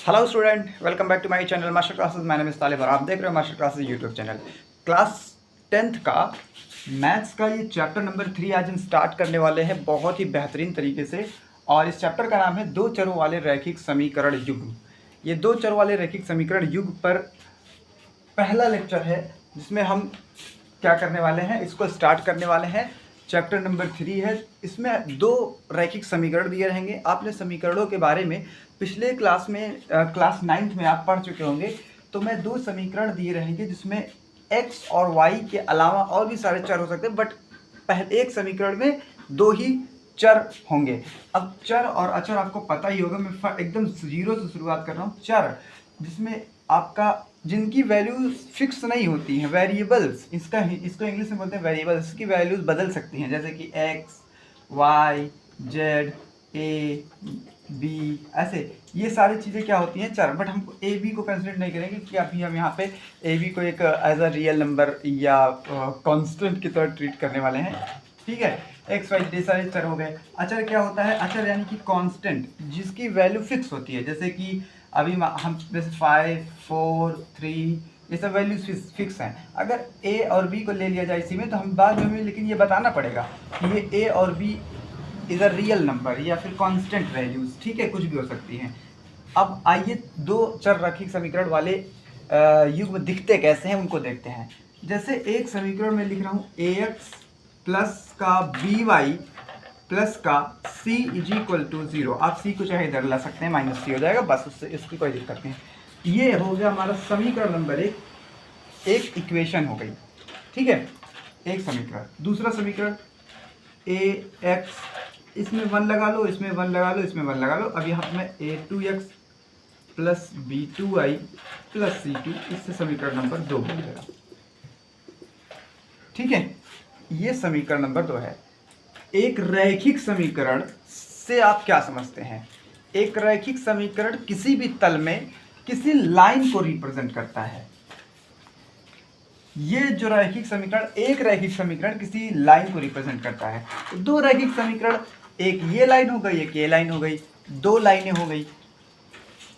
Hello student, welcome back to my channel master classes. My name is Talib और आप देख रहे हो master classes YouTube channel. Class 10th का मैथ्स का ये चैप्टर नंबर 3 आज हम स्टार्ट करने वाले हैं बहुत ही बेहतरीन तरीके से। और इस चैप्टर का नाम है दो चरों वाले रैखिक समीकरण युग्म। ये दो चरों वाले रैखिक समीकरण युग्म पर पहला लेक्चर है जिसमें हम क्या करने वाले हैं, इसको स्टार्ट करने वाले हैं। चैप्टर नंबर 3 है, इसमें दो रैखिक समीकरण दिए रहेंगे। आपने समीकरणों के बारे में पिछले क्लास में क्लास 9th में आप पढ़ चुके होंगे। तो मैं दो समीकरण दिए रहेंगे जिसमें x और y के अलावा और भी सारे चर हो सकते हैं, बट पहले एक समीकरण में दो ही चर होंगे। अब चर और अचर आपको पता ही होगा, मैं एकदम जीरो से शुरुआत कर रहा हूँ। चर जिसमें आपका जिनकी वैल्यूज फिक्स नहीं होती हैं, वेरिएबल्स, इसको इंग्लिश में बोलते हैं वेरिएबल्स। इसकी वैल्यूज बदल सकती हैं, जैसे कि x, y, z, a, b, ऐसे ये सारी चीज़ें क्या होती हैं, चर। बट हम a b को कंसिडर नहीं करेंगे कि अभी हम यहाँ पे a b को एक एज अ रियल नंबर या कांस्टेंट की तरह ट्रीट करने वाले हैं। ठीक है, x y ये सारे चर हो गए। अचर क्या होता है? अचर यानी कि कांस्टेंट जिसकी वैल्यू फिक्स होती है, जैसे कि अभी हम जैसे 5, 4, 3 ये सब वैल्यूज फिक्स हैं। अगर a और b को ले लिया जाए इसी में तो हम बाद में, लेकिन ये बताना पड़ेगा कि ये a और b is a real number या फिर कांस्टेंट वैल्यूज। ठीक है, कुछ भी हो सकती हैं। अब आइए दो चर रैखिक समीकरण वाले युग्म दिखते कैसे हैं उनको देखते हैं। जैसे एक समीकरण में लिख रहा हूँ ax प्लस का by प्लस का c इज इक्वल टू 0। आप c को चाहे इधर ला सकते हैं, -c हो जाएगा, बस उससे इसकी कोई दिक्कत नहीं। ये हो गया हमारा समीकरण नंबर एक इक्वेशन हो गई। ठीक है, एक समीकरण। दूसरा समीकरण ax, इसमें 1 लगा लो, इसमें 1 लगा लो, इसमें 1 लगा लो। अब यहाँ में a2x plus b2y plus c2, इससे समीकरण नंबर 2 बन जाएगा। ठीक है, ये समीकरण नंबर 2 है। एक रैखिक समीकरण से आप क्या समझते हैं? एक रैखिक समीकरण किसी भी तल में किसी लाइन को रिप्रेजेंट करता है। ये जो रैखिक समीकरण, एक रैखिक समीकरण किसी लाइन को रिप्रेजेंट करता है। तो दो रैखिक समीकरण, एक ये लाइन हो गई, एक ये लाइन हो गई, दो लाइनें हो गई।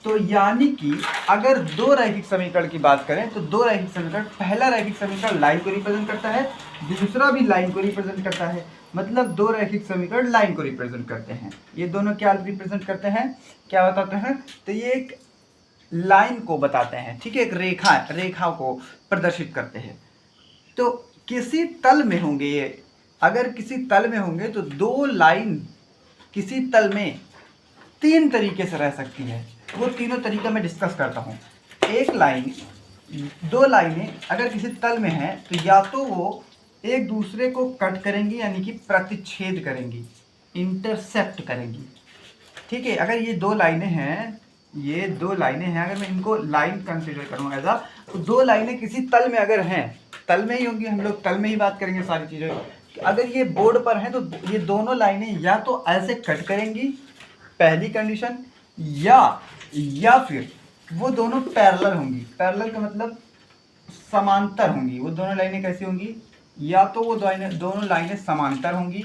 तो यानी कि अगर दो रैखिक समीकरण की बात करें तो दो रैखिक समीकरण, पहला रैखिक समीकरण लाइन को रिप्रेजेंट करता है, दूसरा भी लाइन को रिप्रेजेंट करता है। मतलब दो रैखिक समीकरण लाइन को रिप्रेजेंट करते हैं। ये दोनों क्या रिप्रेजेंट करते हैं, क्या बताते हैं? तो ये एक लाइन को बताते हैं। ठीक है, एक रेखा को प्रदर्शित करते हैं। तो किसी तल में होंगे ये, अगर किसी तल में होंगे तो दो लाइन किसी तल में तीन तरीके से रह सकती है। वो तीनों तरीका मैं डिस्कस करता हूँ। एक लाइन, दो लाइनें अगर किसी तल में हैं तो या तो वो एक दूसरे को कट करेंगी, यानी कि प्रतिच्छेद करेंगी, इंटरसेप्ट करेंगी। ठीक है, अगर ये दो लाइनें हैं, ये दो लाइनें हैं, अगर मैं इनको लाइन कंसीडर करूँ एज अ, तो दो लाइनें किसी तल में अगर हैं, तल में ही होंगी, हम लोग तल में ही बात करेंगे सारी चीज़ें। अगर ये बोर्ड पर हैं तो ये दोनों लाइनें या तो ऐसे कट करेंगी, पहली कंडीशन, या फिर वो दोनों पैरेलल होंगी। पैरेलल का मतलब समांतर होंगी। वो दोनों लाइनें कैसी होंगी? या तो वो दोनों लाइनें समांतर होंगी।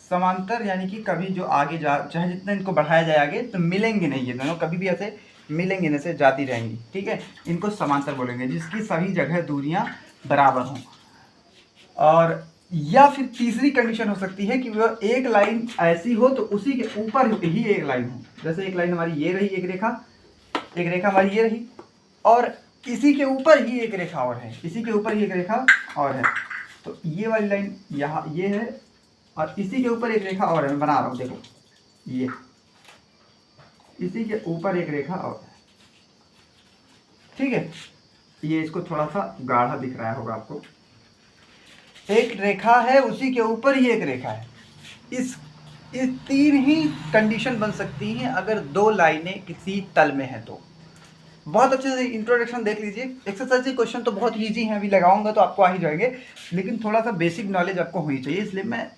समांतर यानी कि कभी जो आगे चाहे जितना इनको बढ़ाया जाए आगे तो मिलेंगे नहीं, ये दोनों कभी भी ऐसे मिलेंगे नहीं, ऐसे जाती रहेंगी। ठीक है, इनको समांतर बोलेंगे, जिसकी सभी जगह दूरियां बराबर हों। और या फिर तीसरी कंडीशन हो सकती है कि वो एक लाइन ऐसी हो तो उसी के ऊपर ही एक लाइन हो। जैसे एक लाइन हमारी ये रही, एक रेखा हमारी ये रही, और इसी के ऊपर ही एक रेखा और है, इसी के ऊपर ही एक रेखा और है। तो ये वाली लाइन यहाँ ये है, और इसी के ऊपर एक रेखा और है। मैं बना रहा हूँ, देखो, ये इसी के ऊपर एक रेखा और है। ठीक है, ये इसको थोड़ा सा गाढ़ा दिख रहा होगा आपको। एक रेखा है, उसी के ऊपर ही एक रेखा है। इस तीन ही कंडीशन बन सकती हैं अगर दो लाइनें किसी तल में हैं तो। बहुत अच्छे से इंट्रोडक्शन देख लीजिए। एक्सरसाइज के क्वेश्चन तो बहुत इजी हैं, अभी लगाऊंगा तो आपको आ ही जाएंगे, लेकिन थोड़ा सा बेसिक नॉलेज आपको होनी चाहिए। इसलिए मैं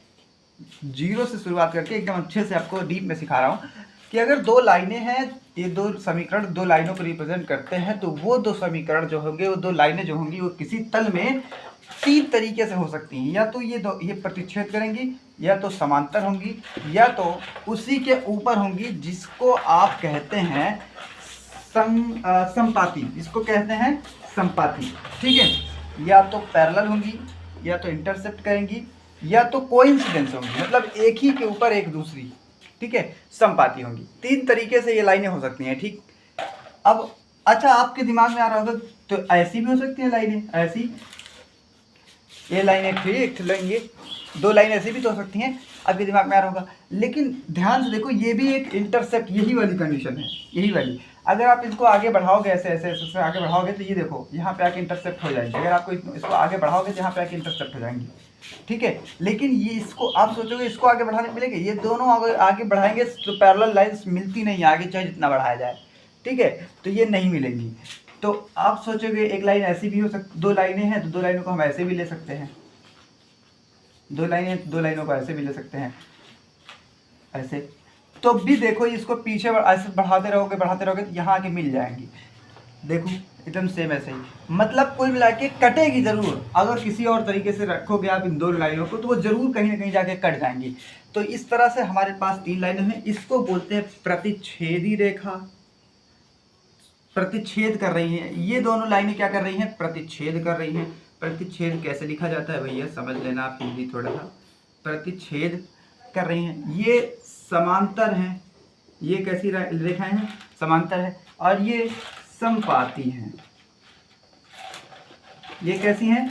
जीरो से शुरुआत करके एकदम अच्छे से आपको डीप में सिखा रहा हूँ कि अगर दो लाइनें हैं, ये दो समीकरण दो लाइनों को रिप्रेजेंट करते हैं, तो वो दो समीकरण जो होंगे, वो दो लाइनें जो होंगी, वो किसी तल में तीन तरीके से हो सकती हैं। या तो ये प्रतिच्छेद करेंगी, या तो समांतर होंगी या तो उसी के ऊपर होंगी, जिसको आप कहते हैं संपाती, जिसको कहते हैं संपाती। ठीक है, या तो पैरेलल होंगी या तो इंटरसेप्ट करेंगी या तो कोइंसिडेंस होंगी, मतलब एक ही के ऊपर एक दूसरी, ठीक है, संपाती होंगी। तीन तरीके से ये लाइनें हो सकती हैं। ठीक, अब अच्छा आपके दिमाग में आ रहा होगा तो ऐसी भी हो सकती है लाइनें, ऐसी ये लाइनें ठीक लेंगे, दो लाइन ऐसी भी तो हो सकती हैं, आपके दिमाग में आ रहा होगा। लेकिन ध्यान से देखो, ये भी एक इंटरसेप्ट, यही वाली कंडीशन है, यही वाली। अगर आप इसको आगे बढ़ाओगे ऐसे ऐसे ऐसे आगे बढ़ाओगे तो ये देखो यहाँ पे आके इंटरसेप्ट हो जाएंगे। अगर आपको इसको आगे बढ़ाओगे तो यहाँ पे आके इंटरसेप्ट हो जाएंगी, ठीक है। लेकिन ये इसको आप सोचोगे इसको आगे बढ़ाने मिलेंगे, ये दोनों आगे बढ़ाएंगे तो पैरेलल लाइंस मिलती नहीं आगे, चाहे जितना बढ़ाया जाए, ठीक है, तो ये नहीं मिलेंगी। तो आप सोचोगे एक लाइन ऐसी भी हो सकती, दो लाइनें हैं तो दो लाइनों को हम ऐसे भी ले सकते हैं, दो लाइनें, दो लाइनों को ऐसे भी ले सकते हैं, ऐसे। तो भी देखो इसको पीछे ऐसे बढ़ाते रहोगे तो यहाँ आके मिल जाएंगी, देखो एकदम सेम ऐसे ही। मतलब कुल मिला के कटेगी जरूर, अगर किसी और तरीके से रखोगे आप इन दो लाइनों को तो वो जरूर कहीं ना कहीं जाके कट जाएंगी। तो इस तरह से हमारे पास तीन लाइनें हैं, इसको बोलते हैं प्रतिच्छेदी रेखा, प्रतिच्छेद कर रही हैं। ये दोनों लाइनें क्या कर रही हैं, प्रतिच्छेद कर रही हैं। प्रतिच्छेद कैसे लिखा जाता है भैया, समझ लेना आप हिंदी थोड़ा सा। प्रतिच्छेद कर रही हैं, ये समांतर हैं, ये कैसी रेखाएं हैं, समांतर है, और ये संपाती हैं, ये कैसी हैं,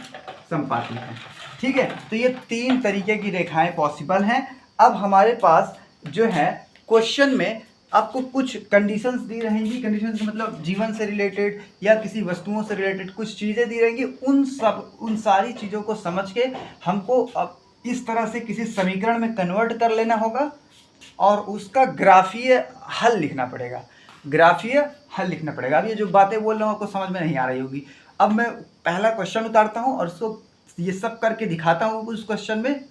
संपाती हैं, ठीक है। तो ये तीन तरीके की रेखाएं पॉसिबल हैं। अब हमारे पास जो है क्वेश्चन में आपको कुछ कंडीशंस दी रहेंगी, कंडीशंस मतलब जीवन से रिलेटेड या किसी वस्तुओं से रिलेटेड कुछ चीज़ें दी रहेंगी। उन सारी चीज़ों को समझ के हमको अब इस तरह से किसी समीकरण में कन्वर्ट कर लेना होगा और उसका ग्राफीय हल लिखना पड़ेगा, ग्राफीय हल लिखना पड़ेगा। अब ये जो बातें बोल रहा हूँ आपको समझ में नहीं आ रही होगी। अब मैं पहला क्वेश्चन उतारता हूँ और उसको ये सब करके दिखाता हूँ उस क्वेश्चन में,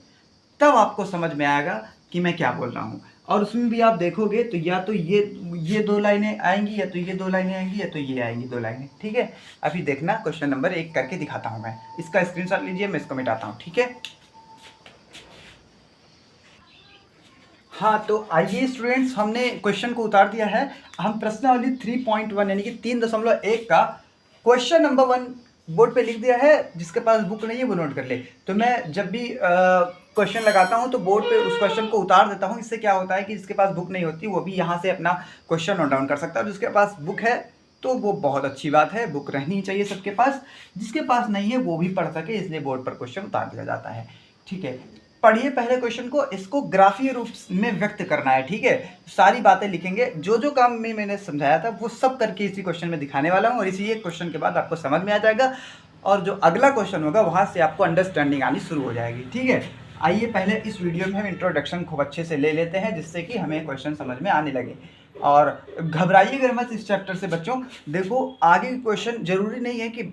तब आपको समझ में आएगा कि मैं क्या बोल रहा हूँ। और उसमें भी आप देखोगे तो या तो ये दो लाइनें आएंगी या तो ये दो लाइनें आएंगी या तो ये आएंगी दो लाइनें, ठीक है। अभी देखना क्वेश्चन नंबर 1 करके दिखाता हूँ मैं, इसका स्क्रीनशॉट लीजिए, मैं इसको मिटाता हूँ, ठीक है। हाँ तो आइए स्टूडेंट्स, हमने क्वेश्चन को उतार दिया है। हम प्रश्नावली 3.1 यानी कि 3.1 का क्वेश्चन नंबर 1 बोर्ड पे लिख दिया है। जिसके पास बुक नहीं है वो नोट कर ले। तो मैं जब भी क्वेश्चन लगाता हूँ तो बोर्ड पे उस क्वेश्चन को उतार देता हूँ। इससे क्या होता है कि जिसके पास बुक नहीं होती वो भी यहाँ से अपना क्वेश्चन नोट डाउन कर सकता है। जिसके पास बुक है तो वो बहुत अच्छी बात है, बुक रहनी चाहिए सबके पास। जिसके पास नहीं है वो भी पढ़ सके, इसलिए बोर्ड पर क्वेश्चन उतार दिया जाता है, ठीक है। पढ़िए पहले क्वेश्चन को, इसको ग्राफीय रूप में व्यक्त करना है, ठीक है। सारी बातें लिखेंगे, जो जो काम में मैंने समझाया था वो सब करके इसी क्वेश्चन में दिखाने वाला हूँ। और इसी एक क्वेश्चन के बाद आपको समझ में आ जाएगा और जो अगला क्वेश्चन होगा वहाँ से आपको अंडरस्टैंडिंग आनी शुरू हो जाएगी, ठीक है। आइए पहले इस वीडियो में हम इंट्रोडक्शन खूब अच्छे से ले लेते हैं, जिससे कि हमें क्वेश्चन समझ में आने लगे। और घबराइएगा मत इस चैप्टर से बच्चों। देखो आगे क्वेश्चन जरूरी नहीं है कि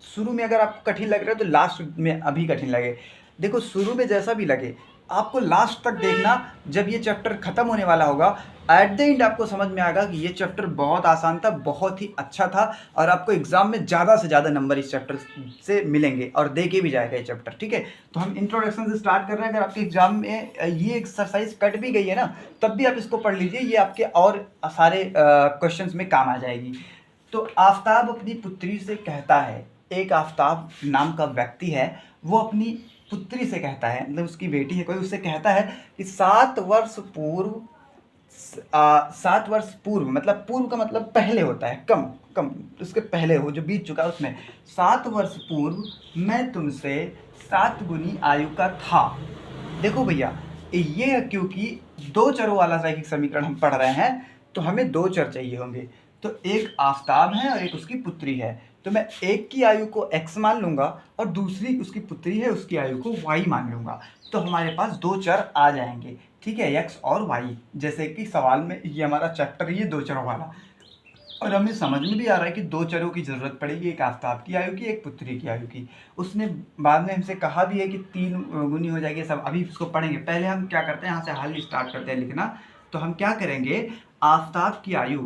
शुरू में अगर आपको कठिन लग रहा है तो लास्ट में अभी कठिन लगे। देखो शुरू में जैसा भी लगे, आपको लास्ट तक देखना। जब ये चैप्टर खत्म होने वाला होगा, एट द एंड आपको समझ में आएगा कि ये चैप्टर बहुत आसान था, बहुत ही अच्छा था और आपको एग्जाम में ज़्यादा से ज़्यादा नंबर इस चैप्टर से मिलेंगे और दे के भी जाएगा ये चैप्टर, ठीक है। तो हम इंट्रोडक्शन से स्टार्ट कर रहे हैं। अगर आपके एग्जाम में ये एक्सरसाइज कट भी गई है ना, तब भी आप इसको पढ़ लीजिए, ये आपके और सारे क्वेश्चन में काम आ जाएगी। तो आफ्ताब अपनी पुत्री से कहता है, एक आफ्ताब नाम का व्यक्ति है, वो अपनी पुत्री से कहता है, मतलब उसकी बेटी है कोई, उससे कहता है कि 7 वर्ष पूर्व 7 वर्ष पूर्व, मतलब पूर्व का मतलब पहले होता है, कम कम उसके पहले हो जो बीत चुका है उसमें। 7 वर्ष पूर्व मैं तुमसे 7 गुनी आयु का था। देखो भैया ये क्योंकि दो चरों वाला रैखिक समीकरण हम पढ़ रहे हैं तो हमें दो चर चाहिए होंगे। तो एक आफ्ताब है और एक उसकी पुत्री है, तो मैं एक की आयु को x मान लूँगा और दूसरी उसकी पुत्री है उसकी आयु को y मान लूँगा। तो हमारे पास दो चर आ जाएंगे, ठीक है, x और y। जैसे कि सवाल में ये हमारा चैप्टर ये दो चरों वाला, और हमें समझ में भी आ रहा है कि दो चरों की ज़रूरत पड़ेगी, एक आफ्ताब की आयु की, एक पुत्री की आयु की। उसने बाद में हमसे कहा भी है कि 3 गुनी हो जाएगी सब, अभी उसको पढ़ेंगे। पहले हम क्या करते हैं, यहाँ से हल स्टार्ट करते हैं लिखना। तो हम क्या करेंगे, आफ्ताब की आयु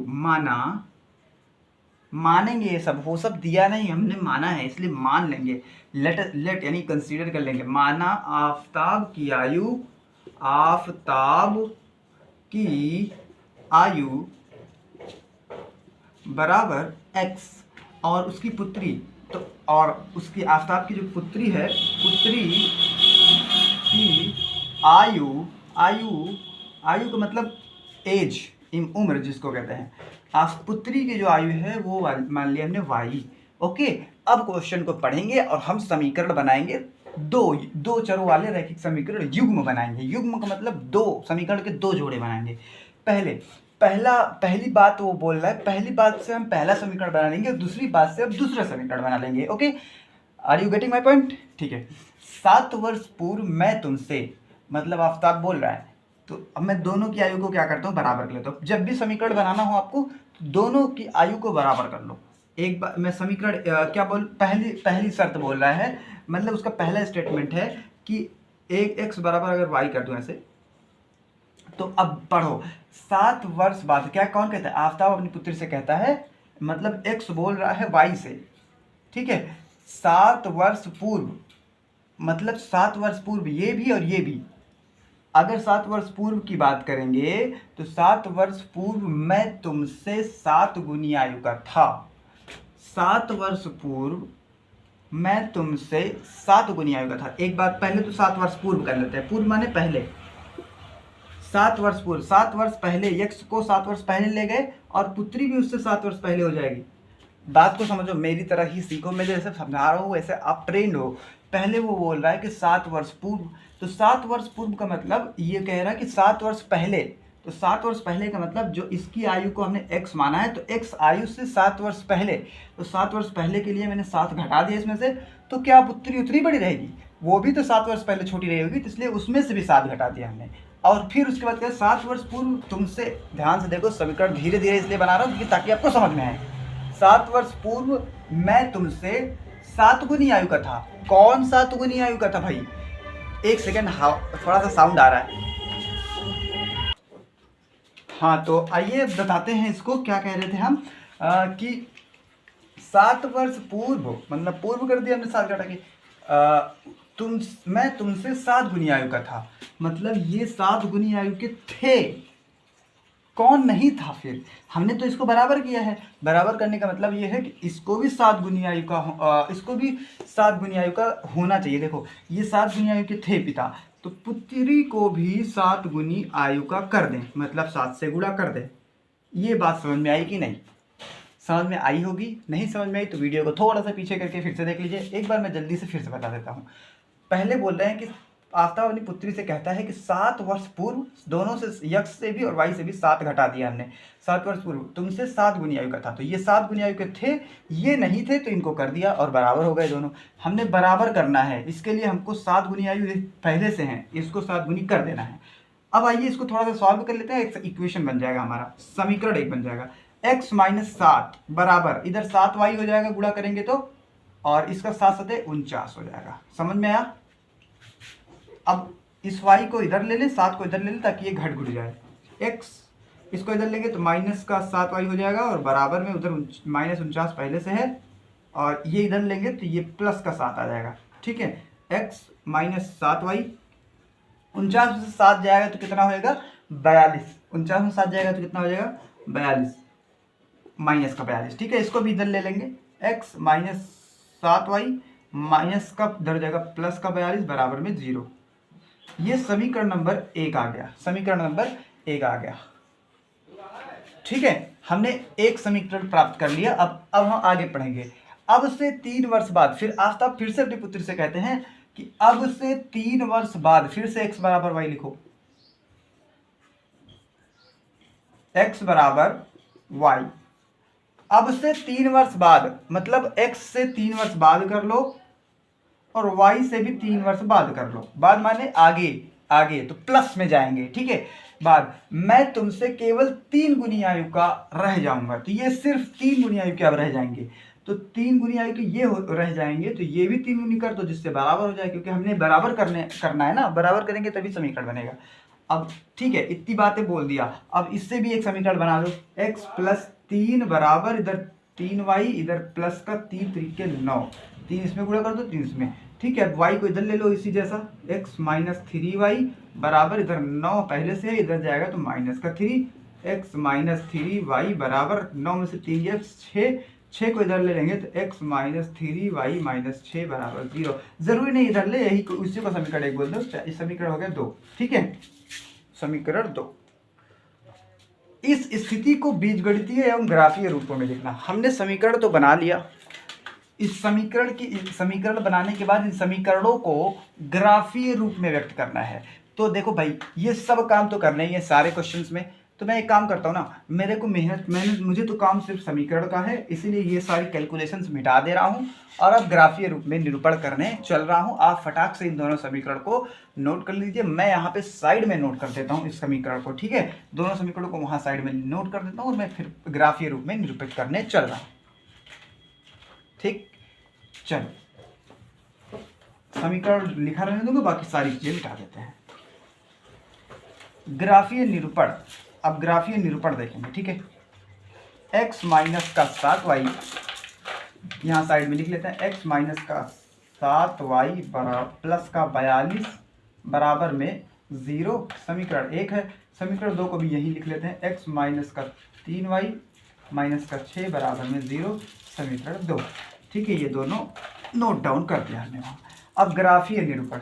मानेंगे, ये सब वो सब दिया नहीं, हमने माना है इसलिए मान लेंगे। लेट यानी कंसीडर कर लेंगे। माना आफ्ताब की आयु आफताब की आयु बराबर x और उसकी पुत्री, तो और उसकी आफताब की जो पुत्री है, पुत्री की आयु आयु आयु का मतलब एज, उम्र जिसको कहते हैं, पुत्री की जो आयु है वो मान लिया हमने y। ओके, अब क्वेश्चन को पढ़ेंगे और हम समीकरण बनाएंगे, दो चरों वाले रैखिक समीकरण युग्म बनाएंगे। युग्म का मतलब दो समीकरण के दो जोड़े बनाएंगे। पहली बात वो बोल रहा है, पहली बात से हम पहला समीकरण बना लेंगे, दूसरी बात से हम दूसरा समीकरण बना लेंगे। Okay, are you getting my point? ठीक है। 7 वर्ष पूर्व मैं तुमसे, मतलब आफताब बोल रहा है, तो अब मैं दोनों की आयु को क्या करता हूँ, बराबर कर लेता हूँ। जब भी समीकरण बनाना हो आपको, दोनों की आयु को बराबर कर लो। एक बार मैं समीकरण क्या बोल, पहली शर्त बोल रहा है, मतलब उसका पहला स्टेटमेंट है कि एक x बराबर अगर y कर दूं ऐसे, तो अब पढ़ो 7 वर्ष बाद क्या, कौन कहता है, आफताब अपनी पुत्री से कहता है, मतलब x बोल रहा है y से, ठीक है। 7 वर्ष पूर्व, मतलब 7 वर्ष पूर्व ये भी और ये भी, अगर 7 वर्ष पूर्व की बात करेंगे तो 7 वर्ष पूर्व मैं तुमसे 7 गुनी आयु का था। 7 वर्ष पूर्व मैं तुमसे 7 गुनी आयु का था। एक बात पहले तो 7 वर्ष पूर्व कर लेते हैं, पूर्व माने पहले, 7 वर्ष पूर्व, 7 वर्ष पहले, यक्ष को 7 वर्ष पहले ले गए और पुत्री भी उससे 7 वर्ष पहले हो जाएगी। बात को समझो, मेरी तरह ही सीखो, मैं जैसे समझा रहा हूँ वैसे आप ट्रेंड हो। पहले वो बोल रहा है कि 7 वर्ष पूर्व, तो 7 वर्ष पूर्व का मतलब ये कह रहा है कि 7 वर्ष पहले, तो 7 वर्ष पहले का मतलब जो इसकी आयु को हमने x माना है, तो x आयु से 7 वर्ष पहले, तो 7 वर्ष पहले के लिए मैंने 7 घटा दिया इसमें से, तो क्या पुत्री उतनी बड़ी रहेगी, वो भी तो 7 वर्ष पहले छोटी रही होगी, तो इसलिए उसमें से भी 7 घटा दिया हमने। और फिर उसके बाद क्या, 7 वर्ष पूर्व तुमसे, ध्यान से देखो समीकरण धीरे धीरे इसलिए बना रहा हूँ क्योंकि ताकि आपको समझ में आए। 7 वर्ष पूर्व मैं तुमसे 7 गुनी आयु का था। कौन 7 गुनी आयु का था भाई? एक सेकेंड, थोड़ा सा साउंड आ रहा है। हाँ, तो आइए बताते हैं इसको, क्या कह रहे थे हम, कि 7 वर्ष पूर्व, मतलब पूर्व कर दिया हमने 7 घटा के, मैं तुमसे 7 गुनी आयु का था, मतलब ये 7 गुनी आयु के थे। कौन नहीं था? फिर हमने तो इसको बराबर किया है। बराबर करने का मतलब ये है कि इसको भी 7 गुनी आयु का, इसको भी 7 गुनी आयु का होना चाहिए। देखो ये 7 गुनी आयु के थे पिता, तो पुत्री को भी 7 गुनी आयु का कर दें, मतलब 7 से गुणा कर दें। ये बात समझ में आई कि नहीं? समझ में आई होगी। नहीं समझ में आई तो वीडियो को थोड़ा सा पीछे करके फिर से देख लीजिए। एक बार मैं जल्दी से फिर से बता देता हूँ। पहले बोल रहे हैं कि आफताब अपनी पुत्री से कहता है कि 7 वर्ष पूर्व, दोनों से, यक्ष से भी और वाई से भी 7 घटा दिया हमने। 7 वर्ष पूर्व तुमसे 7 गुनी आयु का था, तो ये 7 गुनी आयु के थे, ये नहीं थे तो इनको कर दिया और बराबर हो गए दोनों। हमने बराबर करना है, इसके लिए हमको 7 गुनी आयु पहले से है, इसको 7 गुनी कर देना है। अब आइए इसको थोड़ा सा सॉल्व कर लेते हैं। एक इक्वेशन बन जाएगा हमारा, समीकरण एक बन जाएगा, x माइनस 7 बराबर, इधर 7y हो जाएगा गुणा करेंगे तो, और इसका 7 7 49 हो जाएगा। समझ में आया? अब इस y को इधर ले लें, 7 को इधर ले लें ताकि ये घट घुट जाए। x इसको इधर लेंगे तो माइनस का 7y हो जाएगा और बराबर में उधर माइनस 49 पहले से है, और ये इधर लेंगे तो ये प्लस का 7 आ जाएगा। ठीक है, x माइनस 7y, 49 में से 7 जाएगा तो कितना होएगा? 42। 49 में 7 जाएगा तो कितना हो जाएगा? 42, माइनस का 42। ठीक है, इसको भी इधर ले लेंगे, x माइनस 7y माइनस का इधर जाएगा प्लस का 42 बराबर में 0। ये समीकरण नंबर 1 आ गया, समीकरण नंबर 1 आ गया। ठीक है, हमने एक समीकरण प्राप्त कर लिया। अब हम आगे पढ़ेंगे। अब से 3 वर्ष बाद फिर आफताब फिर से अपनी पुत्री से कहते हैं कि अब से 3 वर्ष बाद फिर से x बराबर y लिखो, x बराबर y। अब से 3 वर्ष बाद मतलब x से 3 वर्ष बाद कर लो और y से भी 3 वर्ष बाद कर लो। बाद माने आगे, आगे तो प्लस में जाएंगे। ठीक है, बाद मैं तुमसे केवल 3 गुनी आयु का रह जाऊंगा, तो ये सिर्फ 3 गुनी आयु के अब रह जाएंगे, तो 3 गुनी आयु के ये रह जाएंगे, तो ये भी 3 गुनी कर दो जिससे बराबर हो जाए, क्योंकि हमने बराबर करना है ना, बराबर करेंगे तभी समीकरण बनेगा। अब ठीक है, इतनी बातें बोल दिया। अब इससे भी एक समीकरण बना दो, x प्लस 3 बराबर इधर 3y, इधर प्लस का 3 3 के 9, 3 इसमें गुणा कर दो 3 इसमें, ठीक है, वाई को इधर ले लो इसी जैसा, x माइनस 3y बराबर, इधर 9 पहले से है, इधर जाएगा तो माइनस का 3, x माइनस 3y बराबर 9 में से 3 गया 6, 6 को इधर ले लेंगे तो x माइनस 3y माइनस 6 बराबर 0। जरूरी नहीं इधर ले, यही उसी को समीकरण 1 बोल दो। इस समीकरण हो गया 2। ठीक है, समीकरण 2। इस स्थिति को बीजगणितीय एवं ग्राफीय रूपों में लिखना। हमने समीकरण तो बना लिया, इस समीकरण बनाने के बाद इन समीकरणों को ग्राफीय रूप में व्यक्त करना है। तो देखो भाई, ये सब काम तो करना ही है सारे क्वेश्चंस में। तो मैं एक काम करता हूँ ना, मुझे तो काम सिर्फ समीकरण का है, इसीलिए ये सारी कैलकुलेशंस मिटा दे रहा हूँ और अब ग्राफीय रूप में निरूपण करने चल रहा हूँ। आप फटाक से इन दोनों समीकरण को नोट कर लीजिए। मैं यहाँ पे साइड में नोट कर देता हूँ इस समीकरण को। ठीक है, दोनों समीकरणों को वहाँ साइड में नोट कर देता हूँ और मैं फिर ग्राफीय रूप में निरूपित करने चल रहा हूँ। ठीक, चलो समीकरण लिखा रहने दूंगा, बाकी सारी चीजें मिटा देते हैं। ग्राफीय निरूपण। अब ग्राफीय निरूपण देखेंगे। ठीक है, x माइनस का 7y, यहाँ साइड में लिख लेते हैं, x माइनस का 7y प्लस का 42 बराबर में 0, समीकरण 1 है। समीकरण 2 को भी यही लिख लेते हैं, x माइनस का 3y माइनस का 6 बराबर में 0, समीकरण 2। ठीक है, ये दोनों नोट डाउन कर दिया हमने वहाँ। अब ग्राफीय निरूपण,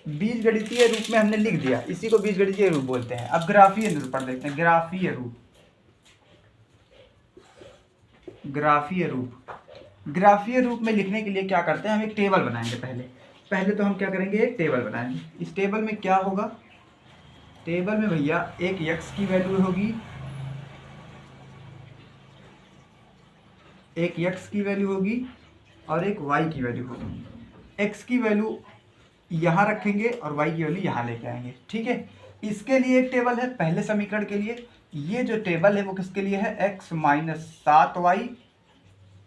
बीजगणितीय रूप में हमने लिख दिया, इसी को बीजगणितीय रूप बोलते हैं। अब ग्राफीय निरूपण देखते हैं। ग्राफीय रूप, ग्राफीय रूप में लिखने के लिए क्या करते हैं, हम एक टेबल बनाएंगे। पहले तो हम क्या करेंगे, एक टेबल बनाएंगे। इस टेबल में क्या होगा, टेबल में भैया एक x की वैल्यू होगी, एक x की वैल्यू होगी और एक y की वैल्यू होगी। x की वैल्यू यहाँ रखेंगे और y की वैल्यू यहाँ लेके आएंगे। ठीक है, इसके लिए एक टेबल है पहले समीकरण के लिए। ये जो टेबल है वो किसके लिए है, x माइनस 7y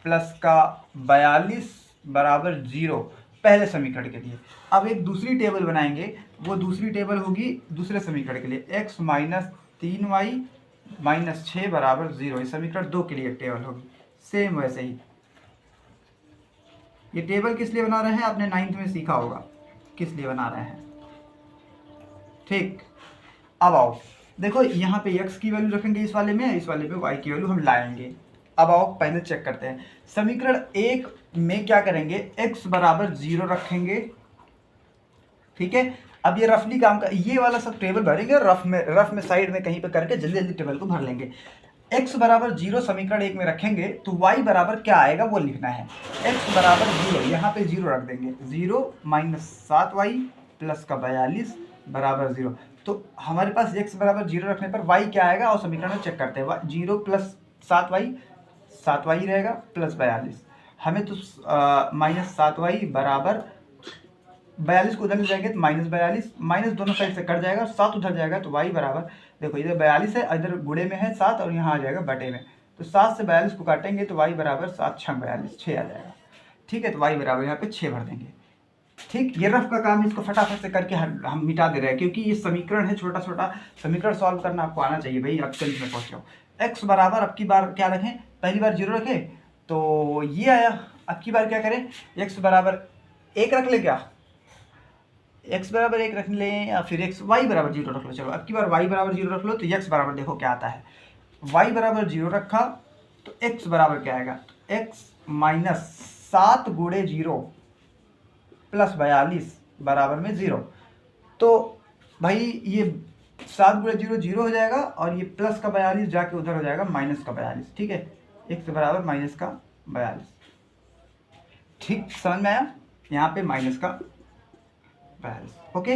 प्लस का 42 बराबर 0, पहले समीकरण के लिए। अब एक दूसरी टेबल बनाएंगे, वो दूसरी टेबल होगी दूसरे समीकरण के लिए, x माइनस 3y माइनस 6 बराबर 0, ये समीकरण 2 के लिए एक टेबल होगी। सेम वैसे ही ये टेबल किस लिए बना रहे हैं, आपने 9th में सीखा होगा किस लिए बना रहे हैं। ठीक, अब आओ देखो, यहाँ पे x की वैल्यू रखेंगे इस वाले में, इस वाले पे y की वैल्यू हम लाएंगे। अब आओ पहले चेक करते हैं। समीकरण 1 में क्या करेंगे, x बराबर 0 रखेंगे। ठीक है, अब ये रफली काम का, ये वाला सब टेबल भरेंगे, रफ में साइड में कहीं पे करके जल्दी जल्दी टेबल को भर लेंगे। x बराबर 0 समीकरण 1 में रखेंगे तो y बराबर क्या आएगा वो लिखना है। x बराबर 0, यहाँ पे 0 रख देंगे, 0 माइनस 7y प्लस का 42 बराबर 0। तो हमारे पास x बराबर 0 रखने पर y क्या आएगा, और समीकरण में चेक करते हैं। 0 प्लस 7y रहेगा प्लस 42, हमें तो माइनस 7y बराबर 42 को उधर ले जाएंगे तो माइनस 42, माइनस दोनों साइड से कट जाएगा, 7 उधर जाएगा तो y बराबर, देखो इधर 42 है, इधर गुणे में है 7 और यहाँ आ जाएगा बटे में, तो 7 से 42 को काटेंगे तो y बराबर 7 6 42, 6 आ जाएगा। ठीक है, तो y बराबर यहाँ पे 6 भर देंगे। ठीक, ये रफ का काम, इसको फटाफट से करके हम मिटा दे रहे हैं, क्योंकि ये समीकरण है, छोटा छोटा समीकरण सॉल्व करना आपको आना चाहिए भाई, आप 10th में पहुँच जाओ। x बराबर अब की बार क्या रखें, पहली बार 0 रखें तो ये आया, अब की बार क्या करें, x बराबर 1 रख ले, क्या x बराबर 1 रख लें या फिर y बराबर 0 रख लो। चलो अब की बार y बराबर 0 रख लो, तो x बराबर देखो क्या आता है, y बराबर 0 रखा तो x बराबर क्या आएगा, तो x माइनस 7 गुणे 0 प्लस 42 बराबर में 0। तो भाई ये 7 गुणे 0 0 हो जाएगा और ये प्लस का 42 जाके उधर हो जाएगा माइनस का 42। ठीक है, x बराबर माइनस का 42। ठीक, समझ में आया, यहाँ पे माइनस का 42। ओके,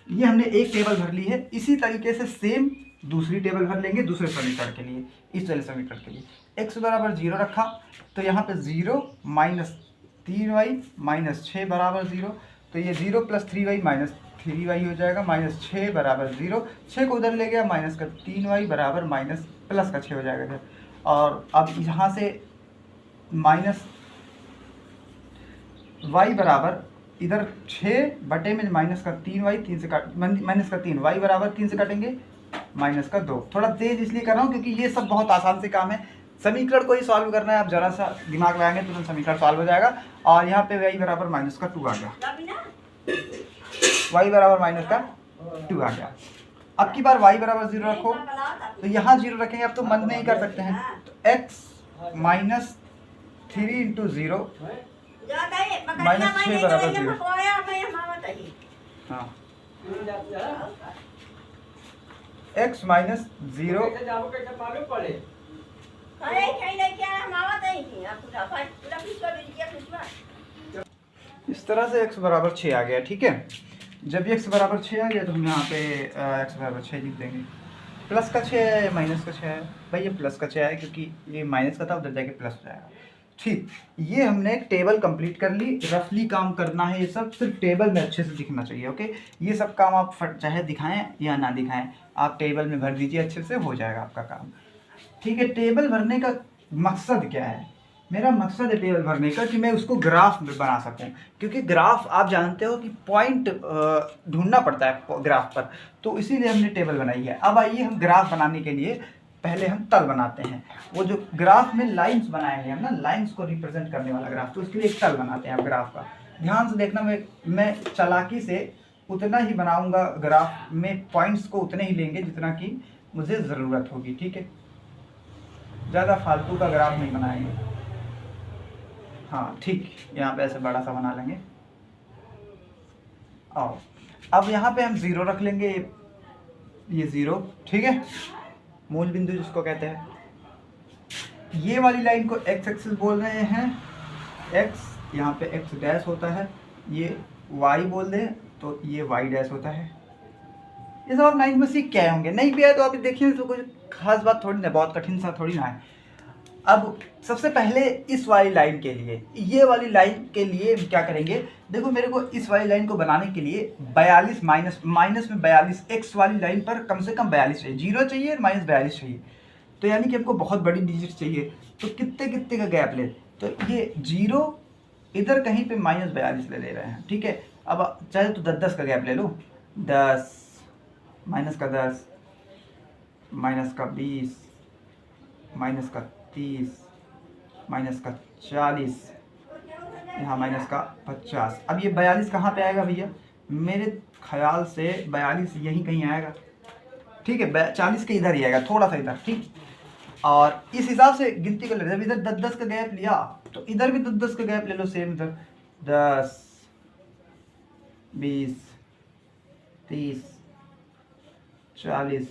ये हमने एक टेबल भर ली है। इसी तरीके से सेम दूसरी टेबल भर लेंगे दूसरे समीकरण के लिए, इस वाले समीकरण के लिए। x बराबर 0 रखा तो यहाँ पे 0 माइनस 3y माइनस 6 बराबर 0, तो ये 0 प्लस 3y माइनस 3y हो जाएगा, माइनस 6 बराबर 0, 6 को उधर ले गया, माइनस का 3y बराबर माइनस प्लस का 6 हो जाएगा इधर। और अब यहाँ से माइनस y बराबर इधर 6 बटे में माइनस का 3y, 3 से काट माइनस का 3, y बराबर 3 से काटेंगे माइनस का 2। थोड़ा तेज इसलिए कर रहा हूँ क्योंकि ये सब बहुत आसान से काम है, समीकरण को ही सॉल्व करना है, आप जरा सा दिमाग लगाएंगे तो समीकरण सॉल्व हो जाएगा। और यहाँ पे y बराबर माइनस का 2 आ गया, y बराबर माइनस का 2 आ गया। अब की बार y बराबर 0 रखो, तो यहाँ 0 रखेंगे, अब तो मन नहीं कर सकते हैं, तो x माइनस 3 इंटू 0 माइनस 6 बराबर 0। हाँ, x माइनस 0 इस तरह से x बराबर 6 आ गया। ठीक है, जब x बराबर 6 आ गया तो हम यहाँ पे x बराबर 6 लिख देंगे। प्लस का 6 है या माइनस का 6 है? भाई ये प्लस का 6 है, क्योंकि ये माइनस का था, उधर जाके प्लस हो जाएगा। ठीक, ये हमने एक टेबल कंप्लीट कर ली। रफली काम करना है, ये सब सिर्फ टेबल में अच्छे से दिखना चाहिए। ओके, ये सब काम आप चाहे दिखाएं या ना दिखाएं, आप टेबल में भर दीजिए, अच्छे से हो जाएगा आपका काम। ठीक है, टेबल भरने का मकसद क्या है? मेरा मकसद है टेबल भरने का कि मैं उसको ग्राफ में बना सकूं, क्योंकि ग्राफ आप जानते हो कि पॉइंट ढूंढना पड़ता है ग्राफ पर, तो इसीलिए हमने टेबल बनाई है। अब आइए हम ग्राफ बनाने के लिए पहले हम तल बनाते हैं। वो जो ग्राफ में लाइंस बनाएंगे हम ना, लाइंस को रिप्रेजेंट करने वाला ग्राफ, तो उसके लिए एक तल बनाते हैं। आप ग्राफ का ध्यान से देखना, मैं चालाकी से उतना ही बनाऊंगा, ग्राफ में पॉइंट्स को उतने ही लेंगे जितना कि मुझे ज़रूरत होगी। ठीक है, ज़्यादा फालतू का ग्राफ नहीं बनाएंगे। हाँ ठीक, यहाँ पे ऐसे बड़ा सा बना लेंगे। आओ, अब यहाँ पे हम 0 रख लेंगे, ये 0। ठीक है, मूल बिंदु जिसको कहते हैं। ये वाली लाइन को x एक्सिस बोल रहे हैं, x यहाँ पे x डैश होता है, ये y बोल दें तो ये y डैश होता है। ये सब आप 9th में सीख के आए होंगे, नहीं भी आए तो आप देखिए, तो कुछ खास बात थोड़ी ना, बहुत कठिन सा थोड़ी ना है। अब सबसे पहले इस वाली लाइन के लिए, ये वाली लाइन के लिए हम क्या करेंगे? देखो, मेरे को इस वाली लाइन को बनाने के लिए 42 माइनस में 42, x वाली लाइन पर कम से कम 42 चाहिए, 0 चाहिए, माइनस 42 चाहिए, तो यानी कि हमको बहुत बड़ी डिजिट चाहिए। तो कितने कितने का गैप ले, तो ये 0 इधर कहीं पे माइनस 42 ले रहे हैं। ठीक है, अब चाहे तो 10 का गैप ले लो, 10 माइनस का 10 माइनस का 20 माइनस का 30 माइनस का 40, यहाँ माइनस का 50। अब ये 42 कहाँ पे आएगा भैया? मेरे ख्याल से 42 यहीं कहीं आएगा। ठीक है, 40 के इधर ही आएगा, थोड़ा सा इधर। ठीक, और इस हिसाब से गिनती कर ले। जब इधर 10 का गैप लिया तो इधर भी 10 का गैप ले लो, सेम इधर 10 20 30 40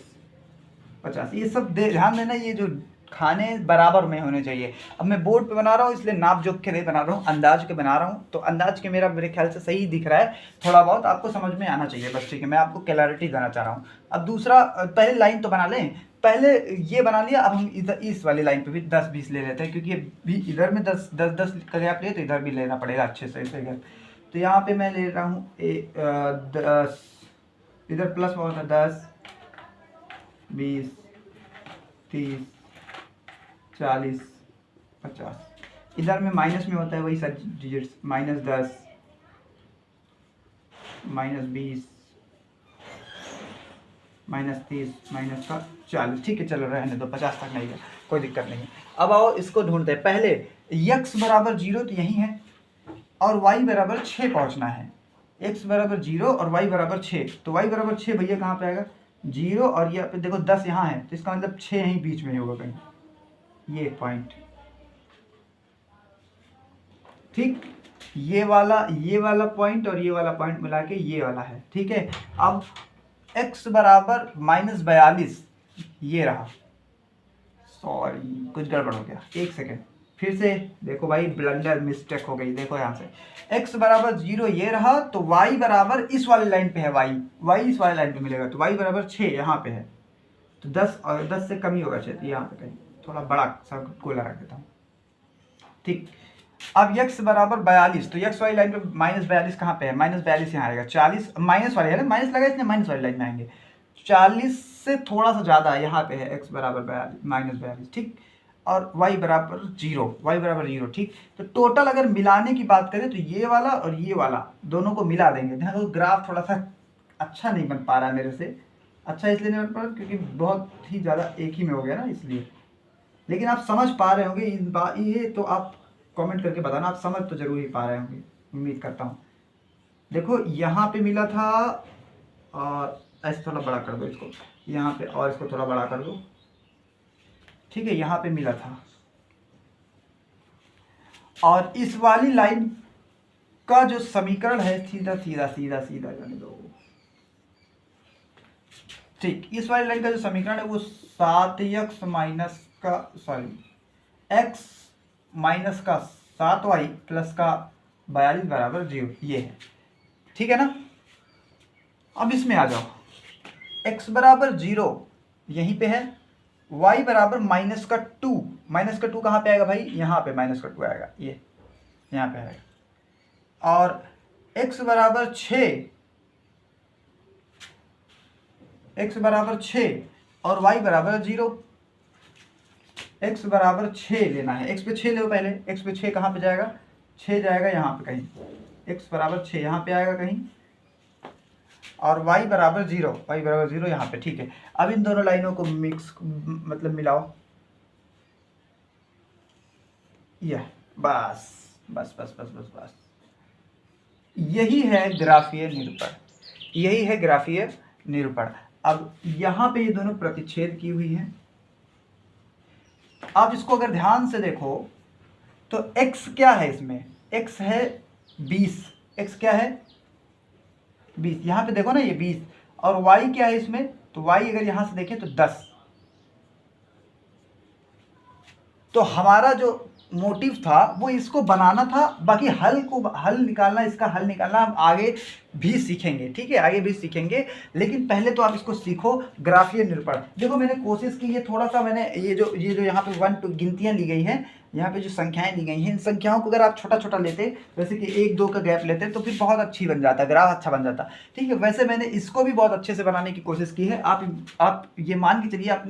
50। ये सब ध्यान देना, ये जो खाने बराबर में होने चाहिए। अब मैं बोर्ड पे बना रहा हूँ, इसलिए नाप जोख के नहीं बना रहा हूँ, अंदाज के बना रहा हूँ, तो अंदाज के मेरे ख्याल से सही दिख रहा है। थोड़ा बहुत आपको समझ में आना चाहिए बस। ठीक है, मैं आपको क्लैरिटी देना चाह रहा हूँ। अब दूसरा, पहले लाइन तो बना लें, पहले ये बना लिया। अब हम इधर इस वाली लाइन पे भी 10-20 ले लेते हैं, क्योंकि भी इधर में 10 का गैप लिए तो इधर भी लेना पड़ेगा अच्छे से इसे गैप। तो यहाँ पे मैं ले रहा हूँ 10, इधर प्लस में होता है 10 20 30 40 50, इधर में माइनस में होता है वही सब digits, minus 10 minus 20 minus 30 minus का 40। ठीक है, चलो रहने दो, 50 तक नहीं है, कोई दिक्कत नहीं है। अब आओ इसको ढूंढते हैं। पहले x बराबर 0 तो यही है, और y बराबर 6 पहुंचना है। x बराबर 0 और y बराबर 6, तो y बराबर 6 भैया कहाँ पे आएगा? 0 और ये देखो 10 यहाँ है, तो इसका मतलब 6 यहीं बीच में होगा कहीं, ये पॉइंट। ठीक, ये वाला पॉइंट और ये वाला पॉइंट मिला के ये वाला है। ठीक है, अब x बराबर माइनस 42 ये रहा। सॉरी, कुछ गड़बड़ हो गया, एक सेकेंड, फिर से देखो भाई, ब्लंडर मिस्टेक हो गई। देखो यहाँ से x बराबर 0 ये रहा, तो y बराबर इस वाली लाइन पे है, y इस वाली लाइन पे मिलेगा, तो y बराबर 6 यहाँ पे है, तो 10 और 10 से कम ही होगा शायद, यहाँ पे कहीं थोड़ा बड़ा सा गोला रख देता हूँ। ठीक, अब x बराबर 42, तो x वाली लाइन पे माइनस 42 कहाँ पे है? माइनस 42 यहाँ आएगा, 40 माइनस वाली है ना, माइनस लगा इसलिए माइनस वाली लाइन में आएंगे, 40 से थोड़ा सा ज़्यादा यहाँ पे है x बराबर 42 माइनस 42। ठीक, और y बराबर 0। ठीक, तो टोटल अगर मिलाने की बात करें तो ये वाला और ये वाला दोनों को मिला देंगे। ध्यान दो, ग्राफ थोड़ा सा अच्छा नहीं बन पा रहा है मेरे से। अच्छा इसलिए नहीं बन पा रहा क्योंकि बहुत ही ज़्यादा एक ही में हो गया ना, इसलिए लेकिन आप समझ पा रहे होंगे ये तो आप कमेंट करके बताना, आप समझ तो जरूर ही पा रहे होंगे, उम्मीद करता हूँ। देखो यहाँ पे मिला था, और ऐसे थोड़ा बड़ा कर दो इसको यहाँ पे, और इसको थोड़ा बड़ा कर दो, ठीक है। यहाँ पे मिला था, और इस वाली लाइन का जो समीकरण है, सीधा सीधा सीधा सीधा जाने दो, ठीक। इस वाली लाइन का जो समीकरण है वो 7x माइनस का x माइनस का 7y प्लस का 42 बराबर 0, ये है, ठीक है ना। अब इसमें आ जाओ, x बराबर 0 यहीं पे है, y बराबर माइनस का 2, माइनस का 2 कहाँ पे आएगा भाई, यहाँ पे माइनस का 2 आएगा, ये यहाँ पे आएगा। और x बराबर 6, x बराबर 6 और y बराबर 0। x बराबर 6 लेना है, x पे 6 लो पहले, x पे 6 कहाँ पे जाएगा, 6 जाएगा यहाँ पे कहीं, x बराबर 6 यहाँ पे आएगा कहीं, और y बराबर 0, y बराबर 0 यहाँ पे, ठीक है। अब इन दोनों लाइनों को मिक्स मतलब मिलाओ, यह बस बस बस बस बस बस, यही है ग्राफीय निरूपण, यही है ग्राफीय निरूपण। अब यहाँ पे ये दोनों प्रतिच्छेद की हुई हैं। आप इसको अगर ध्यान से देखो तो x क्या है इसमें, x है 20, x क्या है 20, यहाँ पे देखो ना ये 20, और y क्या है इसमें, तो y अगर यहाँ से देखें तो 10। तो हमारा जो मोटिव था वो इसको बनाना था, बाकी हल निकालना, इसका हल निकालना हम आगे भी सीखेंगे, ठीक है, आगे भी सीखेंगे। लेकिन पहले तो आप इसको सीखो, ग्राफीय निरूपण। देखो मैंने कोशिश की, ये थोड़ा सा मैंने ये जो यहाँ पे 1 2 गिनतियाँ ली गई हैं, यहाँ पे जो संख्याएं दी गई हैं, इन संख्याओं को अगर आप छोटा छोटा लेते, जैसे कि 1 2 का गैप लेते, तो फिर बहुत अच्छी बन जाता, ग्राफ अच्छा बन जाता, ठीक है। वैसे मैंने इसको भी बहुत अच्छे से बनाने की कोशिश की है। आप ये मान के चलिए, आप